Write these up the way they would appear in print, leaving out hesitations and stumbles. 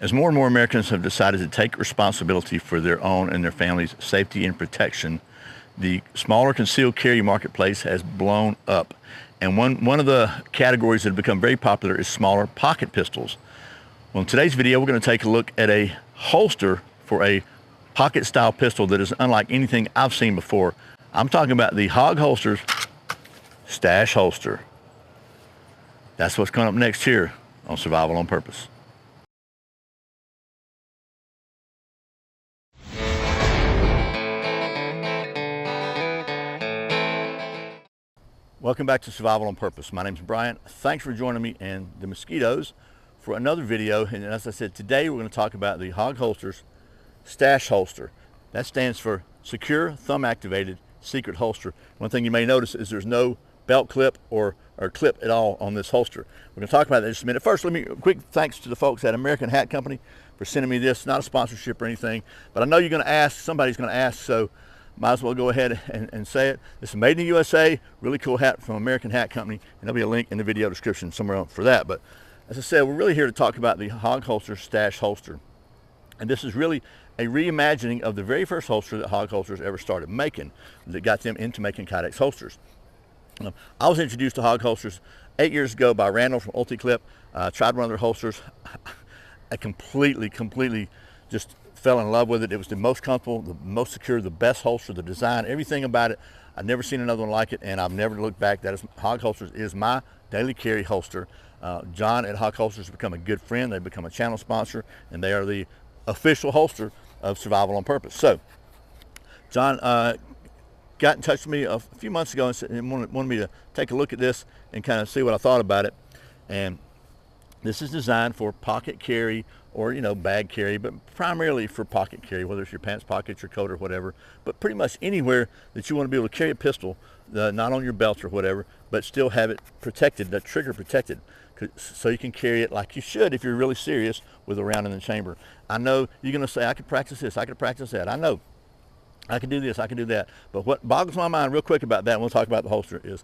As more and more Americans have decided to take responsibility for their own and their families' safety and protection, the smaller concealed carry marketplace has blown up. And one of the categories that have become very popular is smaller pocket pistols. Well, in today's video, we're going to take a look at a holster for a pocket style pistol that is unlike anything I've seen before. I'm talking about the HAWG Holsters Stash Holster. That's what's coming up next here on Survival on Purpose. Welcome back to Survival on Purpose. My name's Brian. Thanks for joining me and the mosquitoes for another video. And as I said, today we're going to talk about the HAWG Holsters Stash Holster. That stands for Secure Thumb Activated Secret Holster. One thing you may notice is there's no belt clip or clip at all on this holster. We're going to talk about that in just a minute. First, let me quick thanks to the folks at American Hat Company for sending me this. Not a sponsorship or anything, but I know you're going to ask, somebody's going to ask, so might as well go ahead and say it. This is made in the USA, really cool hat from American Hat Company, and there'll be a link in the video description somewhere else for that. But as I said, we're really here to talk about the HAWG Holster Stash Holster. And this is really a reimagining of the very first holster that HAWG Holsters ever started making, that got them into making Kydex holsters. I was introduced to HAWG Holsters 8 years ago by Randall from UltiClip. Tried one of their holsters. I completely just fell in love with it. It was the most comfortable, the most secure, the best holster, the design, everything about it. I've never seen another one like it, and I've never looked back. That is, HAWG Holsters is my daily carry holster. John at HAWG Holsters has become a good friend. They've become a channel sponsor, and they are the official holster of Survival on Purpose. So John got in touch with me a few months ago and wanted me to take a look at this and kind of see what I thought about it. And this is designed for pocket carry or, you know, bag carry, but primarily for pocket carry, whether it's your pants pockets, your coat, or whatever. But pretty much anywhere that you want to be able to carry a pistol, not on your belt or whatever, but still have it protected, the trigger protected, so you can carry it like you should if you're really serious with a round in the chamber. I know you're going to say, I could practice this, I could practice that. I know. I can do this, I can do that. But what boggles my mind real quick about that, and we'll talk about the holster, is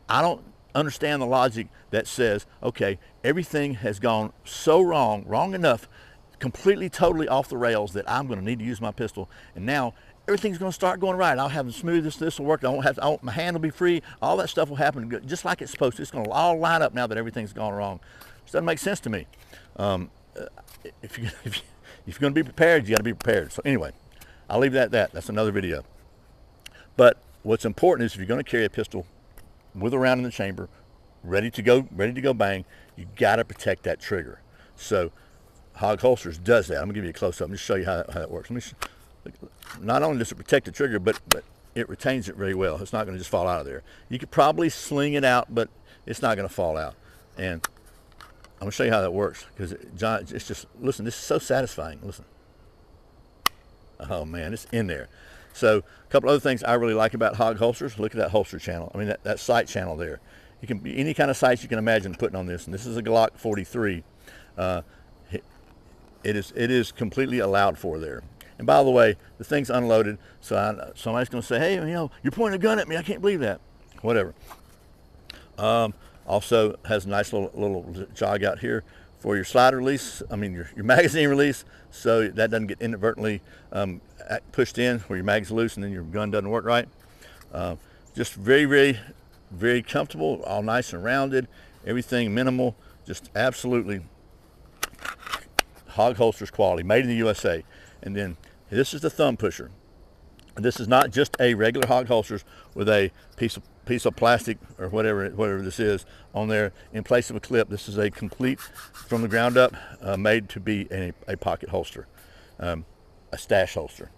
I don't understand the logic that says, okay, everything has gone so wrong enough, completely, totally off the rails that I'm going to need to use my pistol. And now everything's going to start going right. I'll have the smoothest, this will work. My hand will be free. All that stuff will happen just like it's supposed to. It's going to all line up now that everything's gone wrong. It doesn't make sense to me. If you're going to be prepared, you got to be prepared. So anyway, I'll leave that at that. That's another video. But what's important is if you're going to carry a pistol with a round in the chamber, ready to go bang, you got to protect that trigger. So HAWG Holsters does that. I'm going to give you a close-up and just show you how that works. Not only does it protect the trigger, but it retains it very well. It's not going to just fall out of there. You could probably sling it out, but it's not going to fall out. And I'm going to show you how that works, because John, it's just, listen, this is so satisfying. Listen. Oh man, it's in there. So a couple other things I really like about HAWG Holsters. Look at that holster channel. I mean, that sight channel there. You can be any kind of sights you can imagine putting on this. And this is a Glock 43. It is completely allowed for there. And by the way, the thing's unloaded, so somebody's going to say, hey, you know, you're pointing a gun at me. I can't believe that. Whatever. Also has a nice little jog out here for your slide release. I mean, your magazine release, so that doesn't get inadvertently pushed in where your mag's loose and then your gun doesn't work right. Just very comfortable, all nice and rounded, everything minimal, just absolutely HAWG Holsters quality, made in the USA. And then this is the thumb pusher. This is not just a regular HAWG Holsters with a piece of plastic or whatever this is on there in place of a clip. This is a complete, from the ground up, made to be a pocket holster, a stash holster.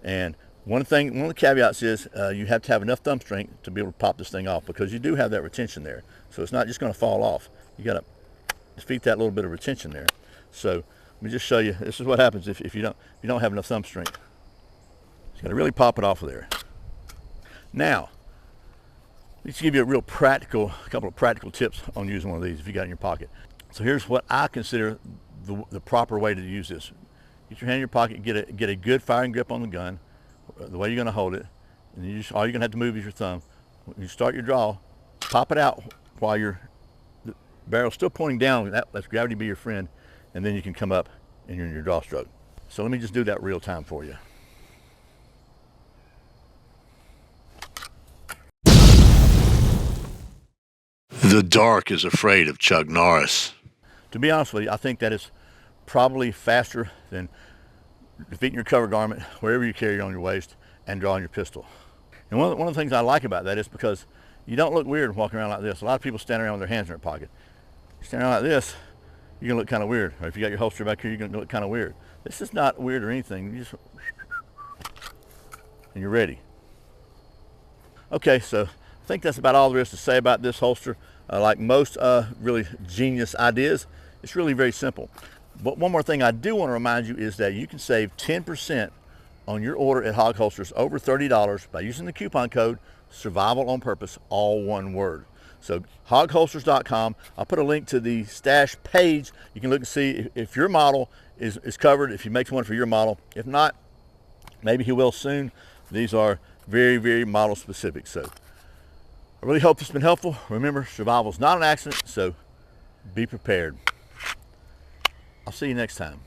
And one of the caveats is you have to have enough thumb strength to be able to pop this thing off, because you do have that retention there. So it's not just going to fall off. You got to defeat that little bit of retention there. So let me just show you. This is what happens if you don't have enough thumb strength. It's going to really pop it off of there. Now, let's give you a couple of practical tips on using one of these if you got it in your pocket. So here's what I consider the proper way to use this. Get your hand in your pocket, get a good firing grip on the gun, the way you're going to hold it, and all you're going to have to move is your thumb. When you start your draw, pop it out while the barrel's still pointing down. Let gravity be your friend, and then you can come up in your draw stroke. So let me just do that real time for you. The dark is afraid of Chuck Norris. To be honest with you, I think that is probably faster than defeating your cover garment wherever you carry it on your waist and drawing your pistol. And one of the things I like about that is because you don't look weird walking around like this. A lot of people stand around with their hands in their pocket. You stand around like this, you're gonna look kind of weird. Or if you got your holster back here, you're gonna look kind of weird. This is not weird or anything. You just, and you're ready. Okay, so I think that's about all there is to say about this holster. Like most really genius ideas, it's really very simple. But one more thing I do want to remind you is that you can save 10% on your order at HAWG Holsters over $30 by using the coupon code Survival on Purpose, all one word. So hawgholsters.com. I'll put a link to the stash page. You can look and see if your model is covered, if he makes one for your model. If not, maybe he will soon. These are very, very model specific. So I really hope this has been helpful. Remember, survival is not an accident, so be prepared. I'll see you next time.